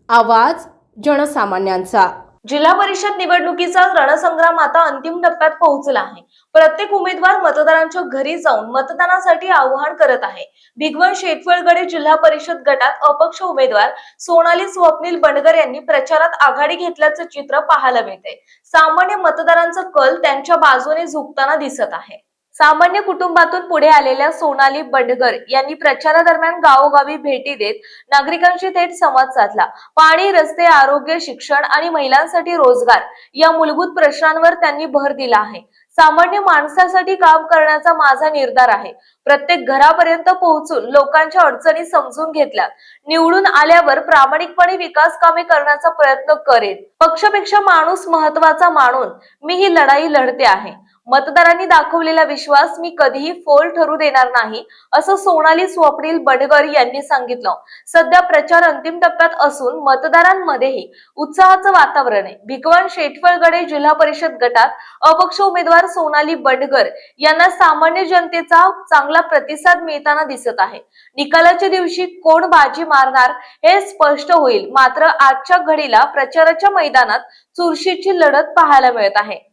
आवाज जनसामान्यांचा। जिल्हा परिषद निवडणुकीचा रणसंग्राम आता अंतिम टप्प्यात पोहोचला आहे। प्रत्येक उमेदवार मतदारांच्या घरी जाऊन मतदानासाठी आवाहन करत आहे। भिगवण शेटफळगडे जिल्हा परिषद गटात अपक्ष उमेदवार सोनाली स्वप्नील बंडगर यांनी प्रचारात आघाडी घेतल्याचं चित्र पाहायला मिळते। सामान्य मतदारांचा कल त्यांच्या बाजूने झुकताना दिसत आहे। सामान्य कुटुंबातून पुढे आलेल्या सोनाली बंडगर यांनी प्रचारादरम्यान गावोगावी भेटी देत नागरिकांशी थेट संवाद साधला। पाणी, रस्ते, आरोग्य, शिक्षण आणि महिलांसाठी रोजगार या मूलभूत प्रश्नांवर त्यांनी भर दिला आहे। सामान्य माणसासाठी काम करण्याचा माझा निर्धार आहे। प्रत्येक घरापर्यंत पोहोचून लोकांच्या अडचणी समजून घेतल्या। निवडून आल्यावर प्रामाणिकपणे विकास कामे करण्याचा प्रयत्न करेन। पक्षापेक्षा माणूस महत्त्वाचा मानून मी ही लढाई लढते आहे। मतदारांनी दाखवलेला विश्वास मी कधीही फोल ठरू देणार नाही, असं सोनाली स्वप्नील बंडगर यांनी सांगितलं। सध्या प्रचार अंतिम टप्प्यात असून मतदारांमध्येही उत्साहाचं वातावरण आहे। भिगवण शेटफळगडे जिल्हा परिषद गटात अपक्ष उमेदवार सोनाली बंडगर यांना सामान्य जनतेचा चांगला प्रतिसाद मिळताना दिसत आहे। निकालाच्या दिवशी कोण बाजी मारणार हे स्पष्ट होईल, मात्र आजच्या घडीला प्रचाराच्या मैदानात चुरशीची लढत पाहायला मिळत आहे।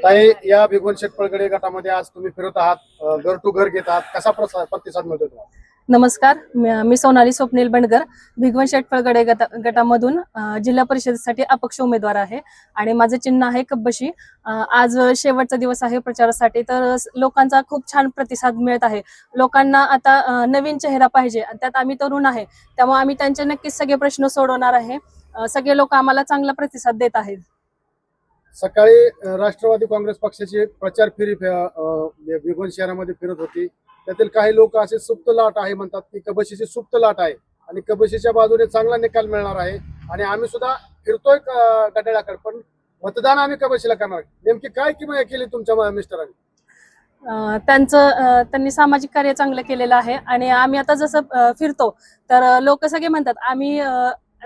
ताई, या भिगवण शेटफळगडे गटामध्ये आज तुम्ही फिरत आहात, घर टू घर घेत आहात, कसा प्रतिसाद मिळतो तुम्हाला? नमस्कार, मी सोनाली स्वप्नील बंडगर भिगवण शेटफळगडे गटामधून जिल्हा परिषदेसाठी अपक्ष उमेदवार आहे आणि माझे चिन्ह आहे कब्बशी। आज शेवटचा दिवस आहे प्रचारासाठी, तर लोकांचा खूप छान प्रतिसाद मिळत आहे। लोकांना आता नवीन चेहरा पाहिजे आणि त्यात आम्ही तरुण आहे, त्यामुळे आम्ही त्यांचे नक्कीच सगळे प्रश्न सोडवणार आहे। सगळे लोक आम्हाला चांगला प्रतिसाद देत आहेत। सकाळी राष्ट्रवादी काँग्रेस पक्षाची प्रचार फेरी भिगवण शहरामध्ये फिरत होती। त्यातील काही लोक असे सुप्त लाट आहे म्हणतात की कबशीची सुप्त लाट आहे आणि कबशीच्या बाजूने चांगला निकाल मिळणार आहे आणि आम्ही सुद्धा फिरतोय गडाळाकडे, पण मतदान आम्ही कबशीला करणार। नेमकी काय किंमत केली तुमच्या मिस्टरांनी? त्यांनी सामाजिक कार्य चांगलं केलेलं आहे आणि आम्ही आता जसं फिरतो तर लोक सगळे म्हणतात आम्ही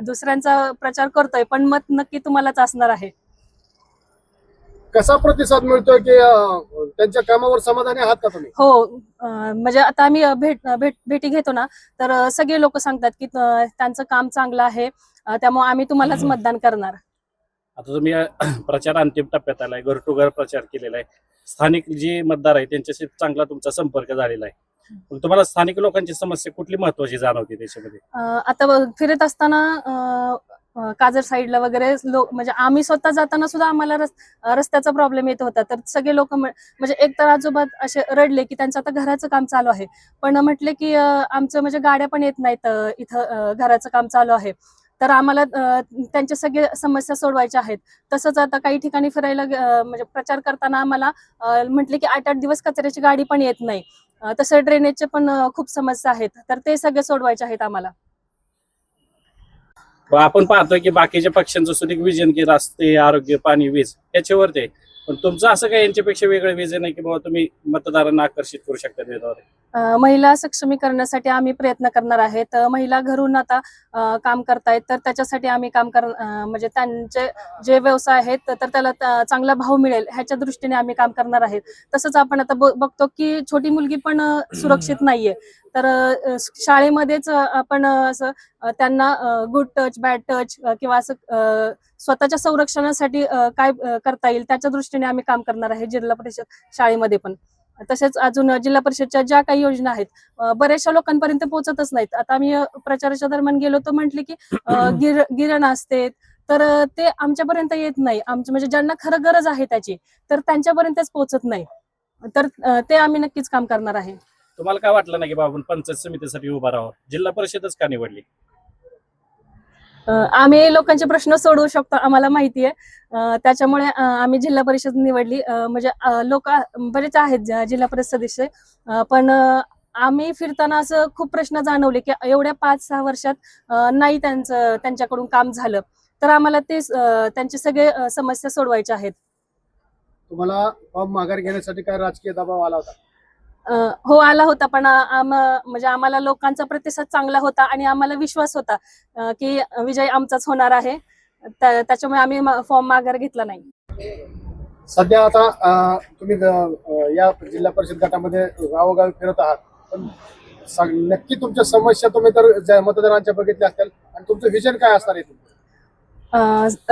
दुसऱ्यांचा प्रचार करतोय, पण मत नक्की तुम्हालाच असणार आहे। कसा प्रतिसाद मिळतोय की त्यांच्या कामावर समाधानी आहात का तुम्ही? हो, म्हणजे आता आम्ही भेटी घेतो ना, तर सगळे लोक सांगतात की त्यांचं काम चांगलं आहे, त्यामुळे आम्ही तुम्हालाच मतदान करणार। आता तुम्ही प्रचार अंतिम टप्प्यात आलाय, घर टू घर प्रचार केलेला आहे। स्थानिक जे मतदार आहे त्यांच्याशी चांगला तुमचा संपर्क झालेला आहे, पण तुम्हाला स्थानिक लोकांची समस्या कुठली महत्वाची जाणवते त्याच्यामध्ये? आता फिरत असताना काजर साईडला वगैरे म्हणजे आम्ही स्वतः जाताना सुद्धा आम्हाला रस्त्याचा प्रॉब्लेम येत होता, तर सगळे लोक म्हणजे एक तर आजोबा असे रडले की त्यांचं आता घराचं काम चालू आहे, पण म्हटले की आमचं म्हणजे गाड्या पण येत नाहीत, इथं घराचं काम चालू आहे, तर आम्हाला त्यांच्या सगळे समस्या सोडवायच्या आहेत। तसंच आता काही ठिकाणी फिरायला म्हणजे प्रचार करताना आम्हाला म्हटले की 8-8 दिवस कचऱ्याची गाडी पण येत नाही, तसं ड्रेनेजचे पण खूप समस्या आहेत, तर ते सगळे सोडवायचे आहेत आम्हाला। आपण पाहतोय की बाकीच्या पक्षांचं सुद्धा विजन की रस्ते, आरोग्य, पाणी, वीज याच्यावरती आहे, पण तुमचं असं काही यांच्यापेक्षा वेगळं विजन आहे की बाबा तुम्ही मतदारांना आकर्षित करू शकता त्याद्वारे? महिला सक्षमीकरणासाठी आम्ही प्रयत्न करणार आहेत। महिला घरून आता काम करतायत, तर त्याच्यासाठी आम्ही म्हणजे त्यांचे जे व्यवसाय आहेत तर त्याला चांगला भाव मिळेल ह्याच्या दृष्टीने आम्ही काम करणार आहेत। तसंच आपण आता बघतो की छोटी मुलगी पण सुरक्षित नाहीये, तर शाळेमध्येच आपण असं त्यांना गुड टच, बॅड टच किंवा असं स्वतःच्या संरक्षणासाठी काय करता येईल त्याच्या दृष्टीने आम्ही काम करणार आहे जिल्हा परिषद शाळेमध्ये पण। तसेच अजून जिल्हा परिषदच्या ज्या काही योजना आहेत बऱ्याचशा लोकांपर्यंत पोहोचतच नाहीत। आता आम्ही प्रचाराच्या दरम्यान गेलो तर म्हटले की गिरण असते, तर ते आमच्यापर्यंत येत नाही। आमच्या म्हणजे ज्यांना खरं गरज आहे त्याची, तर त्यांच्यापर्यंतच पोहोचत नाही, तर ते आम्ही नक्कीच काम करणार आहे। तुम्हाला काय वाटलं नाही की बाबा आपण पंचायत समितीसाठी उभा राहावं, जिल्हा परिषदच का निवडली? आम्ही लोकांचे प्रश्न सोडवू शकतो, आम्हाला माहिती आहे, त्याच्यामुळे आम्ही जिल्हा परिषद निवडली। म्हणजे लोक बरेच आहेत जिल्हा परिषद सदस्य, पण आम्ही फिरताना असं खूप प्रश्न जाणवले की एवढ्या 5-6 वर्षात नाही त्यांच्याकडून काम झालं, तर आम्हाला ते त्यांचे सगळे समस्या सोडवायच्या आहेत। तुम्हाला फॉर्म माघार घेण्यासाठी काय राजकीय दबाव आला होता? हो, आला होता, पण म्हणजे आम्हाला लोकांचा प्रतिसाद चांगला होता आणि आम्हाला विश्वास होता की विजय आमचाच होणार आहे, त्याच्यामुळे आम्ही फॉर्म माघार घेतला नाही। सध्या आता तुम्ही या जिल्हा परिषद गटामध्ये गावोगावी फिरत आहात, पण नक्की तुमच्या समस्या तुम्ही तर मतदारांच्या बघितल्या असतील आणि तुमचं विजन काय असणार आहे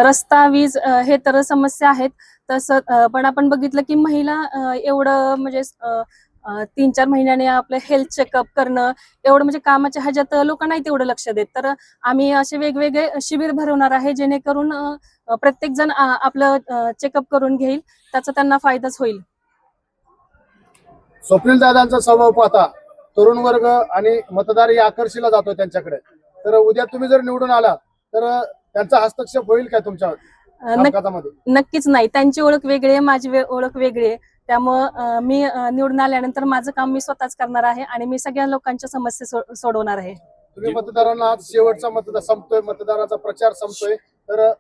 रस्ता, वीज हे तर समस्या आहेत. तसं पण आपण बघितलं की महिला एवढं म्हणजे 3-4 महिन्याने आपलं हेल्थ चेकअप करणं एवढं म्हणजे कामाच्या ह्याच्यात लोक नाही तेवढं लक्ष देत. तर आम्ही असे वेगवेगळे शिबिर भरवणार आहे जेणेकरून प्रत्येक जण आपलं चेकअप करून घेईल, त्याचा त्यांना फायदाच होईल. स्वप्नील दादांचा स्वभाव पाहता तरुण वर्ग आणि मतदार आकर्षिला जातो त्यांच्याकडे. तर उद्या तुम्ही जर निवडून आला तर त्यांचा हस्तक्षेप होईल काय तुमच्या कामकाजामध्ये? नक्कीच नाही. त्यांची ओळख वेगळी आहे, माझी ओळख वेगळी आहे. त्यामुळं मी निवडून आल्यानंतर माझं काम मी स्वतःच करणार आहे आणि मी सगळ्या लोकांच्या समस्या सोडवणार आहे. तुम्ही मतदारांना आज शेवटचा मतदार संपतोय, मतदाराचा प्रचार संपतोय, तर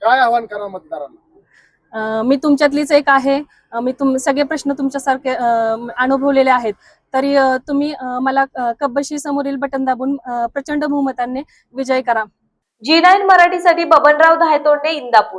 काय आव्हान करणार मतदारांना? मी तुमच्यातलीच एक आहे. मी सगळे प्रश्न तुमच्यासारखे अनुभवलेले आहेत. तरी तुम्ही मला कब्बशी समोरील बटन दाबून प्रचंड बहुमताने विजय करा. G9 मराठीसाठी बबनराव धायतोंडे, इंदापूर.